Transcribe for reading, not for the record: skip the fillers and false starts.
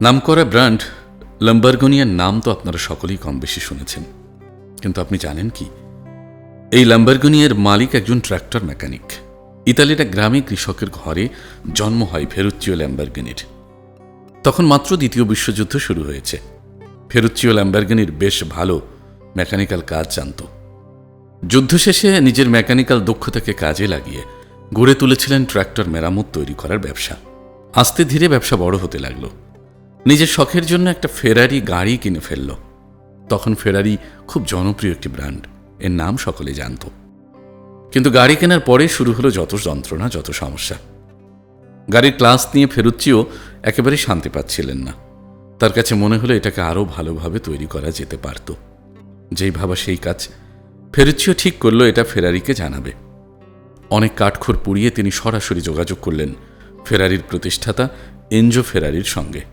নামকরা ব্র্যান্ড ল্যাম্বরগিনির নাম তো আপনারা সকলেই কম বেশি শুনেছেন, কিন্তু আপনি জানেন কি, এই ল্যাম্বরগিনির মালিক একজন ট্র্যাক্টর মেকানিক। ইতালির এক গ্রামে কৃষকের ঘরে জন্ম হয় ফেরুচ্চিও ল্যাম্বরগিনির। তখন মাত্র দ্বিতীয় বিশ্বযুদ্ধ শুরু হয়েছে। ফেরুচ্চিও ল্যাম্বরগিনির বেশ ভালো মেকানিক্যাল কাজ জানত। যুদ্ধ শেষে নিজের মেকানিক্যাল দক্ষতাকে কাজে লাগিয়ে গড়ে তুলেছিলেন ট্র্যাক্টর মেরামত তৈরি করার ব্যবসা। আস্তে ধীরে ব্যবসা বড় হতে লাগলো। নিজের শখের জন্য একটা ফেরারি গাড়ি কিনে ফেলল। তখন ফেরারি খুব জনপ্রিয় একটি ব্র্যান্ড, এর নাম সকলে জানত। কিন্তু গাড়ি কেনার পরে শুরু হলো যত যন্ত্রণা, যত সমস্যা। গাড়ির ক্লাস নিয়ে ফেরুচ্চিও একেবারে শান্তি পাচ্ছিলেন না। তার কাছে মনে হলো এটাকে আরও ভালোভাবে তৈরি করা যেতে পারত। যেই ভাবা সেই কাজ। ফেরুচ্চিও ঠিক করলো এটা ফেরারিকে জানাবে। অনেক কাঠখড় পুড়িয়ে তিনি সরাসরি যোগাযোগ করলেন ফেরারির প্রতিষ্ঠাতা এনজো ফেরারির সঙ্গে।